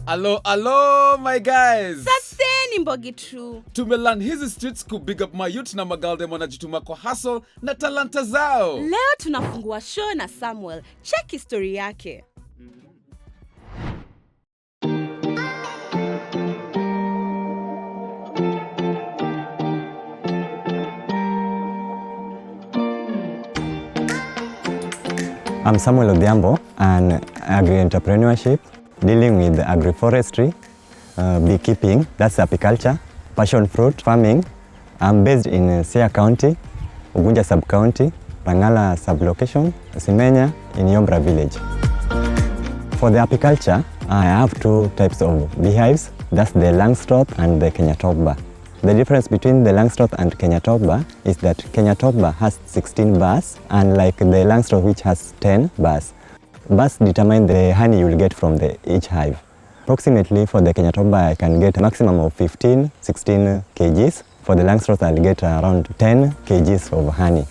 Hello my guys. Saseni mbogi true. Tumelan hizi streets ku big up my youth na magalde wanajituma kwa hustle na talanta zao. Leo tunafungua show na Samuel. Check history yake. I'm Samuel Odhiambo, an agri-entrepreneurship, dealing with agroforestry, beekeeping, that's apiculture, passion fruit farming. I'm based in Siaya County, Ugunja Sub-County, Rangala Sub-Location, Simenya in Yombra Village. For the apiculture, I have two types of beehives, that's the Langstroth and the Kenya Top-Bar. The difference between the Langstroth and Kenya Top-Bar is that Kenya Top-Bar has 16 bars, unlike the Langstroth which has 10 bars. Bars determine the honey you will get from each hive. Approximately for the Kenya Top-Bar I can get a maximum of 15-16 kgs. For the Langstroth I'll get around 10 kgs of honey.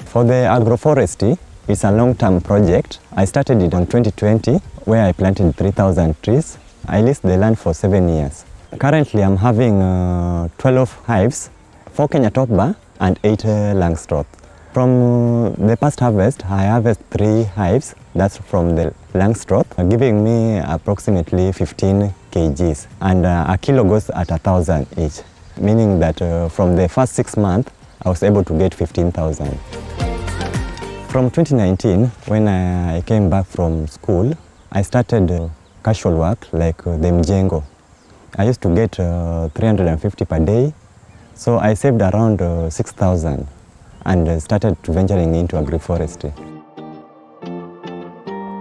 For the agroforestry, it's a long-term project. I started it in 2020 where I planted 3,000 trees. I leased the land for 7 years. Currently I'm having 12 hives, 4 Kenya Top-Bar and 8 Langstroth. From the past harvest, I harvested 3 hives, that's from the Langstroth, giving me approximately 15 kgs. And a kilo goes at 1,000 each, meaning that from the first 6 months, I was able to get 15,000. From 2019, when I came back from school, I started casual work like the mjengo. I used to get 350 per day, so I saved around 6,000 and started venturing into agroforestry.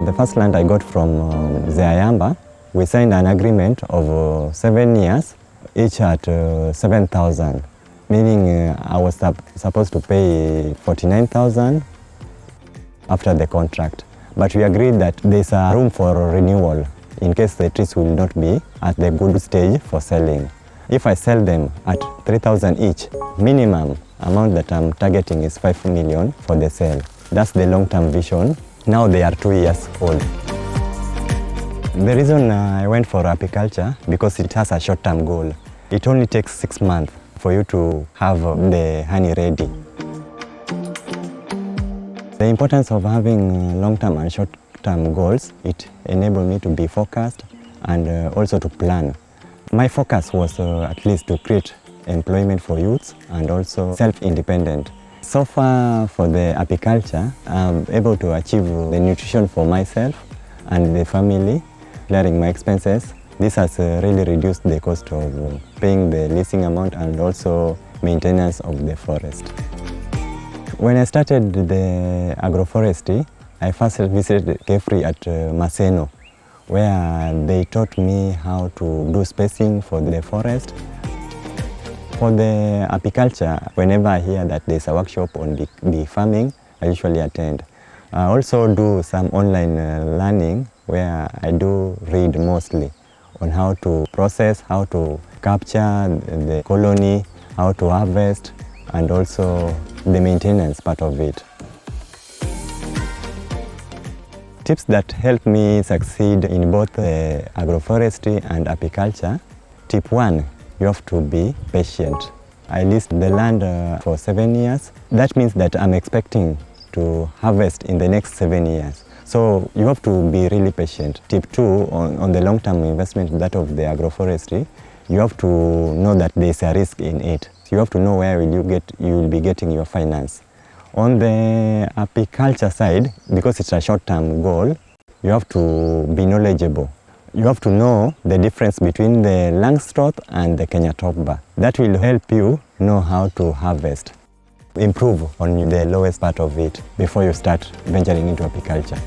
The first land I got from Zeayamba, we signed an agreement of 7 years, each at 7,000, meaning I was supposed to pay 49,000 after the contract. But we agreed that there's a room for renewal in case the trees will not be at the good stage for selling. If I sell them at 3,000 each, minimum amount that I'm targeting is 5 million for the sale. That's the long-term vision. Now they are 2 years old. The reason I went for apiculture because it has a short-term goal. It only takes 6 months for you to have the honey ready. The importance of having long-term and short-term goals, it enabled me to be focused and also to plan. My focus was at least to create employment for youths and also self-independent. So far for the apiculture, I'm able to achieve the nutrition for myself and the family, clearing my expenses. This has really reduced the cost of paying the leasing amount and also maintenance of the forest. When I started the agroforestry, I first visited Kefri at Maseno, where they taught me how to do spacing for the forest. For the apiculture, whenever I hear that there's a workshop on bee farming, I usually attend. I also do some online learning where I do read mostly on how to process, how to capture the colony, how to harvest, and also the maintenance part of it. Tips that help me succeed in both agroforestry and apiculture. Tip 1, you have to be patient. I leased the land for 7 years. That means that I'm expecting to harvest in the next 7 years. So you have to be really patient. Tip 2, on the long-term investment, that of the agroforestry, you have to know that there's a risk in it. You have to know where you will be getting your finance. On the apiculture side, because it's a short-term goal, you have to be knowledgeable. You have to know the difference between the Langstroth and the Kenya Top-Bar. That will help you know how to harvest. Improve on the lowest part of it before you start venturing into apiculture.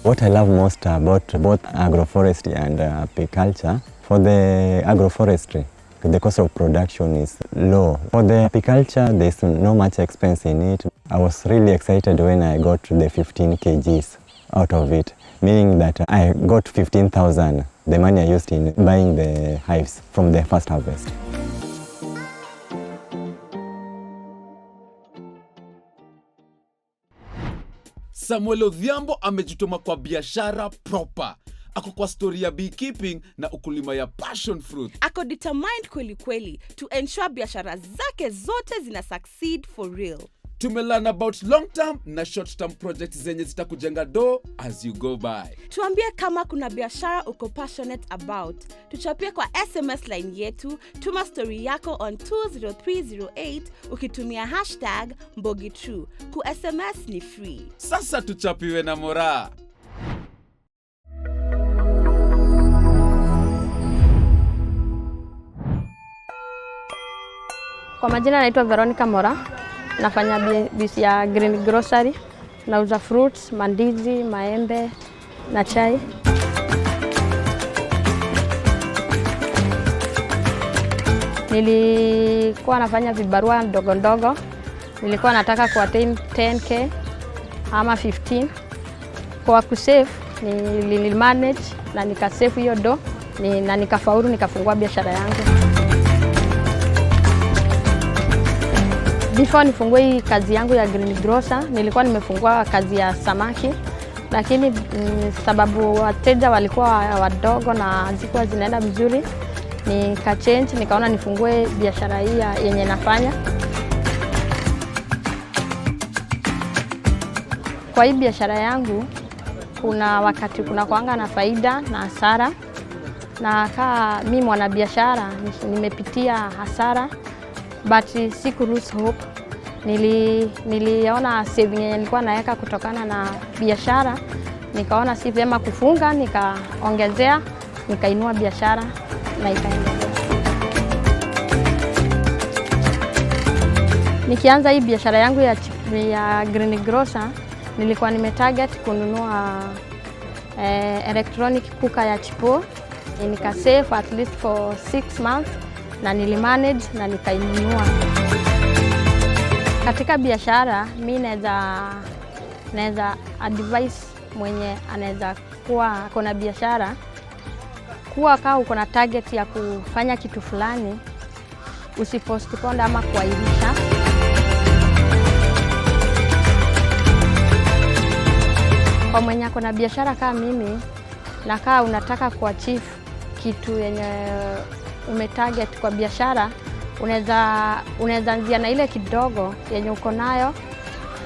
What I love most about both agroforestry and apiculture, for the agroforestry, the cost of production is low. For the apiculture, there's no much expense in it. I was really excited when I got the 15 kgs out of it, meaning that I got 15,000, the money I used in buying the hives from the first harvest. Samuel Odhiambo amejitoma kwa biashara proper. Ako kwa story ya beekeeping na ukulima ya passion fruit. Ako determined kweli to ensure biashara zake zote zina succeed for real. Tumelearn about long term na short term projects zenye zitakujenga do as you go by. Tuambie kama kuna biashara uko passionate about. Tuchapie kwa SMS line yetu, tuma story yako on 20308 ukitumia #MbogiTrue. Ku SMS ni free. Sasa tuchapiwe na Mora. Kwa majina naitwa Veronica Mora. Nafanya bisi ya green grocery. Nauza fruits, mandizi, maembe na chai. Nilikuwa nafanya vibarua ndogo ndogo. Nilikuwa nataka kwa 10k ama 15. Kwa kusave nilimanage na nikasave hiyo do na nikafaulu nikafungua biashara yangu. Before nifungue hii kazi yangu ya green grocer, nilikuwa nimefungua kazi ya samaki, lakini sababu wateja walikuwa wadogo na hazikuwa zinaenda vizuri, nikachange, nikaona nifungue biashara hii yenye nafanya. Kwa hii biashara yangu, kuna wakati kuna kuanga na faida na hasara, na kama mimi mwanabiashara nimepitia hasara, but siku lose hope. Niliona saving yenye nilikuwa naweka kutokana na biashara, nikaona si vyema kufunga, nikaongezea, nikainua biashara na ikaendelea. Nikianza hii biashara yangu ya green grocer, nilikuwa nimetarget kununua electronic cooker ya chipo, nikasave at least for 6 months na nilimanage na nikainunua. Katika biashara mimi naweza advise mwenye anaweza kuwa kuna biashara, kuwa kama uko na target ya kufanya kitu fulani, usipostpone ama kuahirisha. Kwa mwenye ako na biashara kama mimi, na kama unataka kuachieve kitu yenye umetarget kwa biashara, unaweza anzia na ile kidogo yenye uko nayo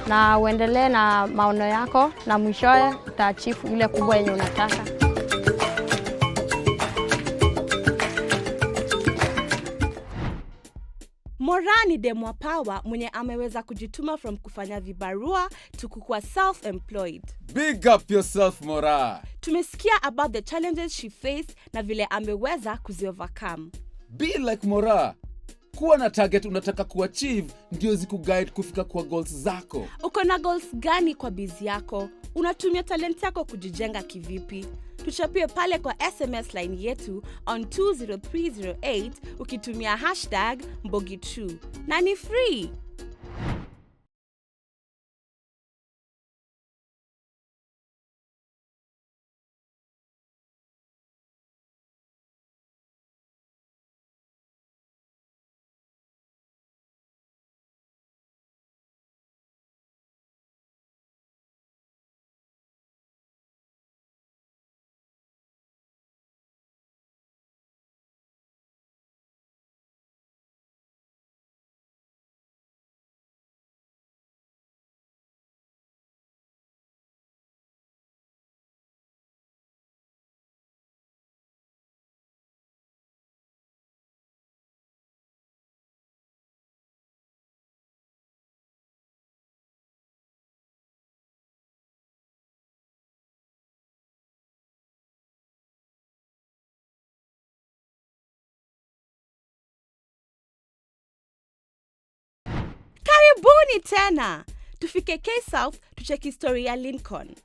na uendelee na maono yako, na mwishowe utaachieve ile kubwa yenye unataka. Mora ni demo power mwenye ameweza kujituma from kufanya vibarua to kuwa self-employed. Big up yourself, Mora. Tumesikia about the challenges she faced na vile ameweza kuzi-overcome. Be like Mora. Kuwa na target unataka kuachieve ndio zikuguide kufika kwa goals zako. Uko na goals gani kwa bizi yako? Unatumia talent yako kujijenga kivipi? Tuchapie pale kwa SMS line yetu on 20308 ukitumia #MbogiTrue. Na ni free. Karibuni tena. Tufike K-South tucheki story ya Lincoln.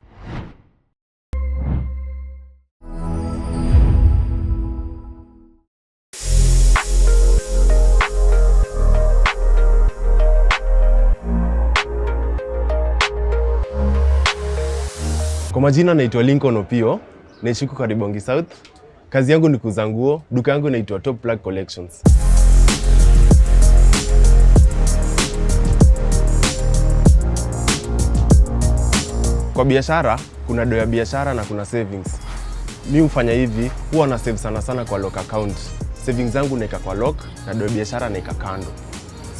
Kwa majina naitwa Lincoln Opio, naishi Karibongi South. Kazi yangu ni kuuza nguo, duka yangu inaitwa Top Plug Collections. Kwa biashara, kuna do ya biashara na kuna savings. Mi hufanya hivi, huwa na save sana sana kwa lock account. Savings zangu naeka kwa lock na do ya biashara naeka kando.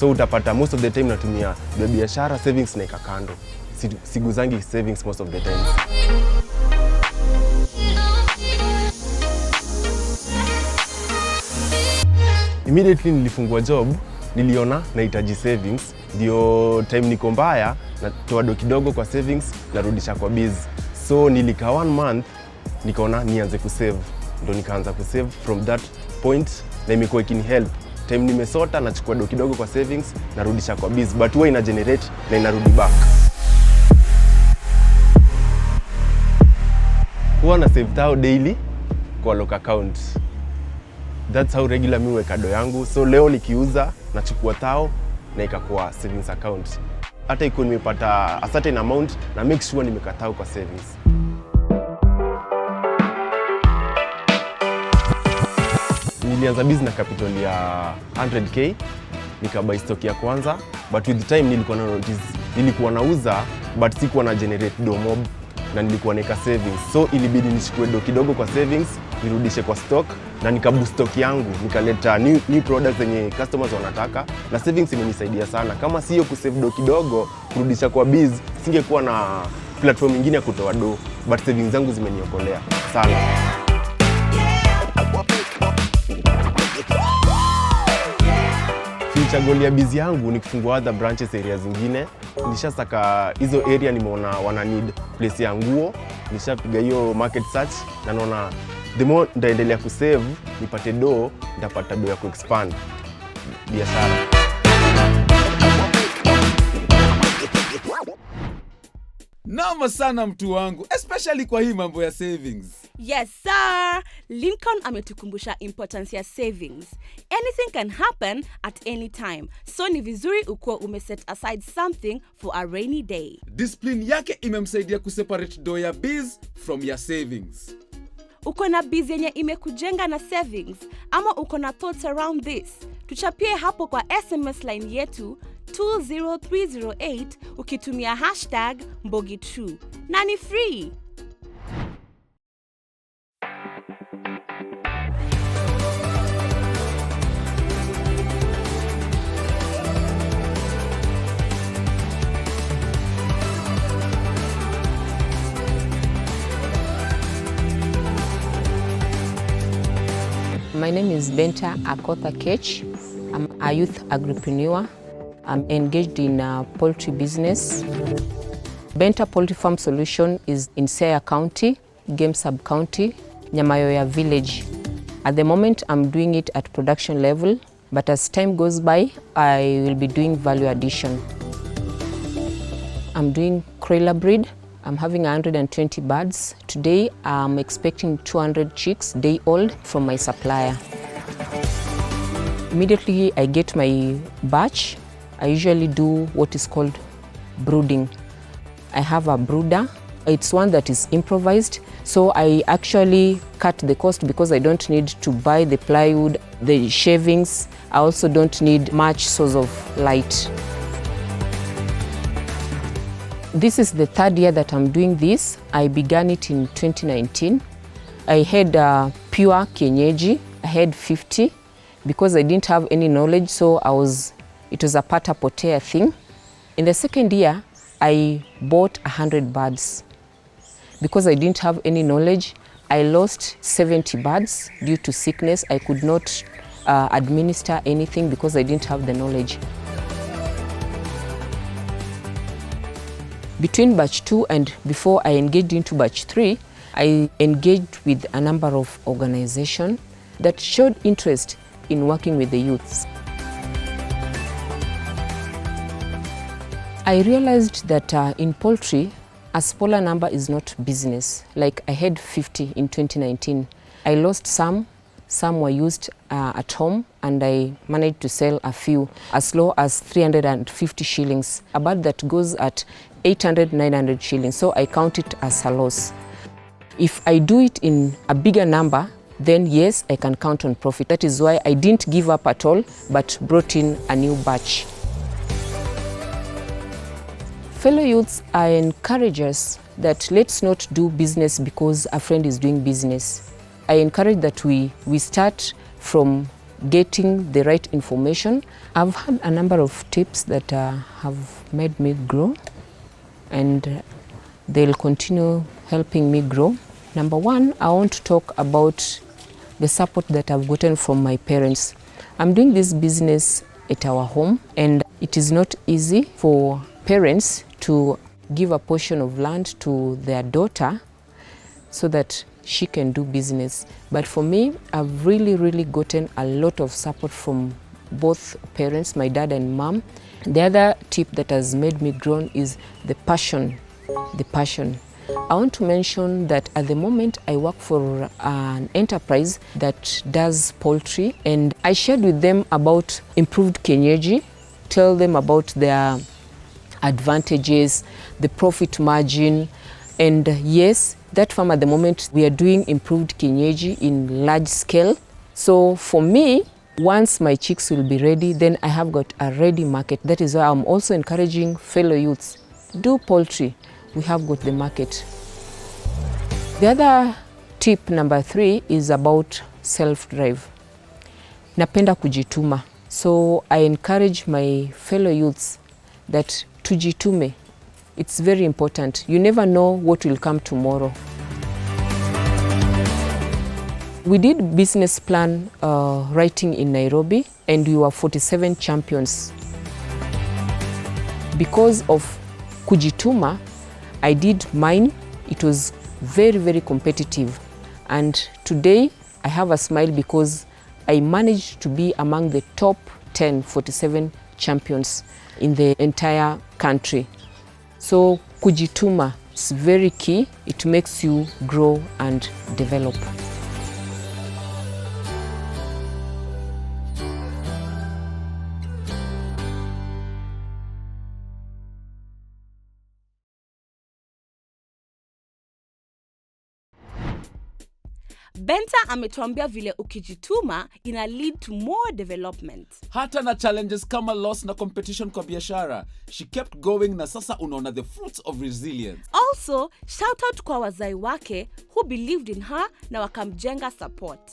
So utapata most of the time natumia do ya biashara, savings naeka kando. Siguzangi savings most of the time. Immediately nilifungua job, niliona nahitaji savings. Ndio time niko mbaya, natoa do kidogo kwa savings, narudisha kwa biz. So nilikaa 1 month, nikaona nianze kusave. Ndio nikaanza kusave from that point, na imekuwa ikinihelp. Time nimesota, nachukua do kidogo kwa savings, narudisha kwa biz. But huwa ina generate na inarudi back. Huwa na save tao daily kwa lock account. That's how regular mi weka do yangu. So leo nikiuza, nachukua tao na ikakuwa savings account. Hata iko nimepata a certain amount na make sure nimeka tao kwa savings. Nilianza business capital ya 100k, nikabuy stock ya kwanza, but with time nilikuwa nauza but sikuwa na generate do mob na nilikuwa naeka savings. So ilibidi nichukue do kidogo kwa savings, nirudishe kwa stock na nikaboost stock yangu, nikaleta new products zenye customers wanataka, na savings imenisaidia sana. Kama sio kusave do kidogo kurudisha kwa biz, singekuwa na platform nyingine ya kutoa do, but savings zangu zimeniokolea sana. Future goal ya biz yangu ni kufungua other branches area zingine. Nilishasaka hizo area, nimeona wana need place ya nguo. Nishapiga hiyo market search na naona the more ndaendelea kusave, nipate do, nitapata do ya kuexpand biashara. Nama sana mtu wangu, especially kwa hii mambo ya savings. Yes sir, Lincoln ametukumbusha importance ya savings. Anything can happen at any time, so ni vizuri ukuwa umeset aside something for a rainy day. Discipline yake imemsaidia kuseparate do ya biz from ya savings. Uko na biz yenye imekujenga na savings, ama uko na thoughts around this? Tuchapie hapo kwa SMS line yetu 20308 ukitumia #Mbogi2 na ni free. My name is Benta Akotha Kech. I'm a youth agripreneur. I'm engaged in poultry business. Benta Poultry Farm Solution is in Siaya County, Game Sub-County, Nyamayoya Village. At the moment, I'm doing it at production level, but as time goes by, I will be doing value addition. I'm doing broiler breed. I'm having 120 birds. Today, I'm expecting 200 chicks day old from my supplier. Immediately I get my batch, I usually do what is called brooding. I have a brooder. It's one that is improvised, so I actually cut the cost because I don't need to buy the plywood, the shavings. I also don't need much source of light. This is the 3rd year that I'm doing this. I began it in 2019. I had pure kienyeji. I had 50 because I didn't have any knowledge, so it was a pata potea thing. In the 2nd year, I bought 100 birds. Because I didn't have any knowledge, I lost 70 birds due to sickness. I could not administer anything because I didn't have the knowledge. Between batch 2 and before I engaged into batch 3, I engaged with a number of organizations that showed interest in working with the youths. I realized that in poultry, a smaller number is not business. Like I had 50 in 2019. I lost some were used at home, and I managed to sell a few as low as 350 shillings. A bird that goes at 800, 900 shillings, so I count it as a loss. If I do it in a bigger number, then yes, I can count on profit. That is why I didn't give up at all, but brought in a new batch. fellow youths, I encourage us that let's not do business because a friend is doing business. I encourage that we start from getting the right information. I've had a number of tips that have made me grow, and they'll continue helping me grow. Number one, I want to talk about the support that I've gotten from my parents. I'm doing this business at our home, and it is not easy for parents to give a portion of land to their daughter so that she can do business. But for me, I've really gotten a lot of support from both parents, my dad and mom. The other tip that has made me grow is the passion. I want to mention that at the moment I work for an enterprise that does poultry, and I shared with them about improved kienyeji, tell them about their advantages, the profit margin, and yes, that farm at the moment we are doing improved kienyeji in large scale. So for me, once my chicks will be ready, then I have got a ready market. That is why I'm also encouraging fellow youths, do poultry. We have got the market. The other tip number 3 is about self-drive. Napenda kujituma. So I encourage my fellow youths that tujitume. It's very important. You never know what will come tomorrow. We did business plan writing in Nairobi, and we were 47 champions. Because of kujituma, I did mine. It was very competitive, and today I have a smile because I managed to be among the top 10 47 champions in the entire country. So kujituma is very key. It makes you grow and develop. Benta ametuambia vile ukijituma ina lead to more development. Hata na challenges kama loss na competition kwa biashara, she kept going na sasa unaona the fruits of resilience. Also, shout out kwa wazai wake who believed in her na wakamjenga support.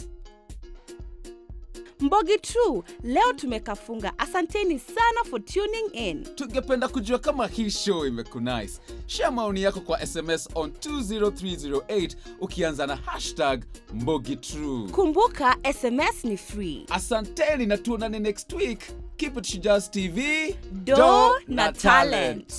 Mbogi True, leo tumekafunga. Asanteni sana for tuning in. Tungependa kujua kama hii show imekunice. Share maoni yako kwa SMS on 20308 ukianza na #MbogiTrue. Kumbuka, SMS ni free. Asanteni na tuonane next week. Keep it Shujaaz TV. Dooh na talent.